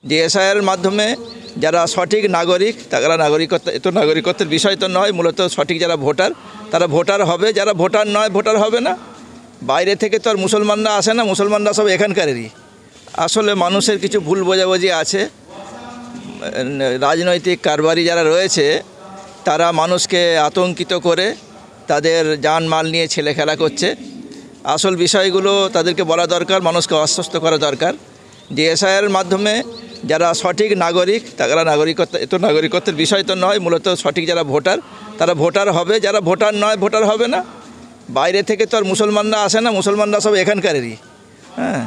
ডিএসআইয়ের মাধ্যমে যারা সঠিক নাগরিক তারা নাগরিকত্ব, এ তো নাগরিকত্বের বিষয় তো নয়, মূলত সঠিক যারা ভোটার তারা ভোটার হবে, যারা ভোটার নয় ভোটার হবে না। বাইরে থেকে তো আর মুসলমানরা আসে না, মুসলমানরা সব এখানকারেরই। আসলে মানুষের কিছু ভুল বোঝাবুঝি আছে। রাজনৈতিক কারবারি যারা রয়েছে তারা মানুষকে আতঙ্কিত করে তাদের জানমাল নিয়ে ছেলে খেলা করছে। আসল বিষয়গুলো তাদেরকে বলা দরকার, মানুষকে আশ্বস্ত করা দরকার। ডিএসআইয়ের মাধ্যমে যারা সঠিক নাগরিক তারা নাগরিকত্ব, এ তো নাগরিকত্বের বিষয় তো নয়, মূলত সঠিক যারা ভোটার তারা ভোটার হবে, যারা ভোটার নয় ভোটার হবে না। বাইরে থেকে তো আর মুসলমানরা আসে না, মুসলমানরা সব এখানকারেরই। হ্যাঁ,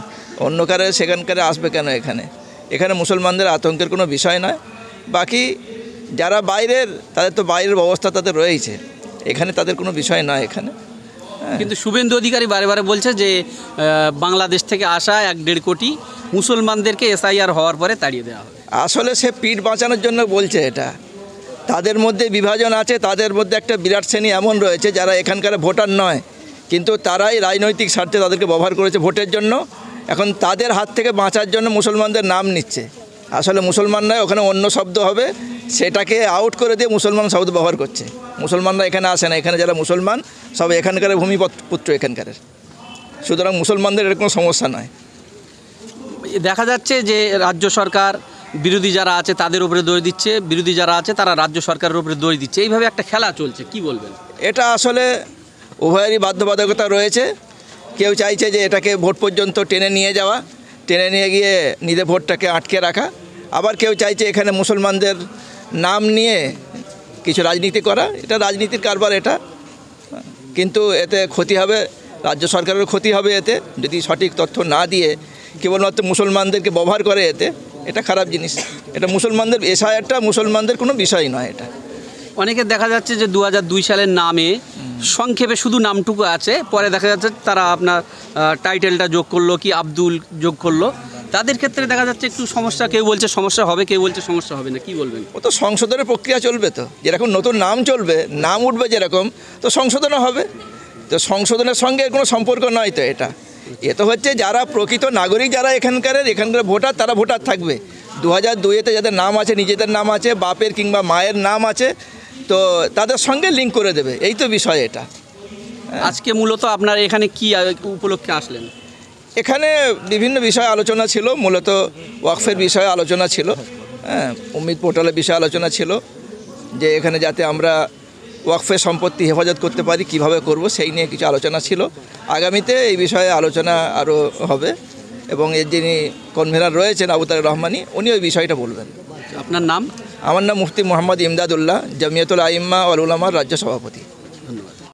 অন্য কারে সেখানকারে আসবে কেন? এখানে মুসলমানদের আতঙ্কের কোনো বিষয় নয়। বাকি যারা বাইরের তাদের তো বাইরের ব্যবস্থা তাদের রয়েছে, এখানে তাদের কোনো বিষয় নয় এখানে। কিন্তু শুভেন্দু অধিকারী বারে বারে বলছে যে বাংলাদেশ থেকে আসা 1-1.5 কোটি মুসলমানদেরকে এসআইআর হওয়ার পরে তাড়িয়ে দেওয়া হবে। আসলে সে পিঠ বাঁচানোর জন্য বলছে এটা। তাদের মধ্যে বিভাজন আছে, তাদের মধ্যে একটা বিরাট শ্রেণী এমন রয়েছে যারা এখানকার ভোটার নয়, কিন্তু তারাই রাজনৈতিক স্বার্থে তাদেরকে ব্যবহার করেছে ভোটের জন্য। এখন তাদের হাত থেকে বাঁচার জন্য মুসলমানদের নাম নিচ্ছে। আসলে মুসলমান নয়, ওখানে অন্য শব্দ হবে, সেটাকে আউট করে দিয়ে মুসলমান শব্দ ব্যবহার করছে। মুসলমানরা এখানে আসে না, এখানে যারা মুসলমান সব এখানকার ভূমিপুত্র এখানকারের, সুতরাং মুসলমানদের এর কোনো সমস্যা নয়। দেখা যাচ্ছে যে রাজ্য সরকার বিরোধী যারা আছে তাদের উপরে দোষ দিচ্ছে, বিরোধী যারা আছে তারা রাজ্য সরকারের উপরে দোষ দিচ্ছে, এইভাবে একটা খেলা চলছে, কি বলবেন? এটা আসলে উভয়েরই বাধ্যবাধকতা রয়েছে। কেউ চাইছে যে এটাকে ভোট পর্যন্ত টেনে নিয়ে যাওয়া, টেনে নিয়ে গিয়ে নিজের ভোটটাকে আটকে রাখা। আবার কেউ চাইছে এখানে মুসলমানদের নাম নিয়ে কিছু রাজনীতি করা। এটা রাজনীতির কারবার এটা, কিন্তু এতে ক্ষতি হবে, রাজ্য সরকারের ক্ষতি হবে এতে, যদি সঠিক তথ্য না দিয়ে কেবলমাত্র মুসলমানদেরকে ব্যবহার করে এটা খারাপ জিনিস। এটা মুসলমানদের এসআইআরটা মুসলমানদের কোনো বিষয় নয়। এটা অনেকে দেখা যাচ্ছে যে 2002 সালের নামে সংক্ষেপে শুধু নামটুকু আছে, পরে দেখা যাচ্ছে তারা আপনার টাইটেলটা যোগ করলো কি আব্দুল যোগ করলো, তাদের ক্ষেত্রে দেখা যাচ্ছে একটু সমস্যা। কেউ বলছে সমস্যা হবে, কেউ বলছে সমস্যা হবে না, কি বলবেন? ও তো সংশোধনের প্রক্রিয়া চলবে, তো যেরকম নতুন নাম চলবে, নাম উঠবে যেরকম, তো সংশোধনও হবে। তো সংশোধনের সঙ্গে কোনো সম্পর্ক নয় তো এটা। এ তো হচ্ছে যারা প্রকৃত নাগরিক, যারা এখানকার ভোটার, তারা ভোটার থাকবে। 2002-তে যাদের নাম আছে, নিজেদের নাম আছে, বাপের কিংবা মায়ের নাম আছে, তো তাদের সঙ্গে লিঙ্ক করে দেবে, এই তো বিষয় এটা। আজকে মূলত আপনার এখানে কি উপলক্ষে আসলেন? এখানে বিভিন্ন বিষয়ে আলোচনা ছিল, মূলত ওয়াকফের বিষয়ে আলোচনা ছিল। হ্যাঁ, উম্মিদ পোর্টালের বিষয়ে আলোচনা ছিল, যে এখানে যাতে আমরা ওয়াকফের সম্পত্তি হেফাজত করতে পারি, কিভাবে করব, সেই নিয়ে কিছু আলোচনা ছিল। আগামীতে এই বিষয়ে আলোচনা আরও হবে, এবং এর যিনি কনভেনার রয়েছেন আবু তারেক রহমানী, উনি ওই বিষয়টা বলবেন। আপনার নাম? আমার নাম মুফতি মোহাম্মদ ইমদাদুল্লাহ, জমিয়তুল আইম্মা ওয়াল উলামার রাজ্য সভাপতি।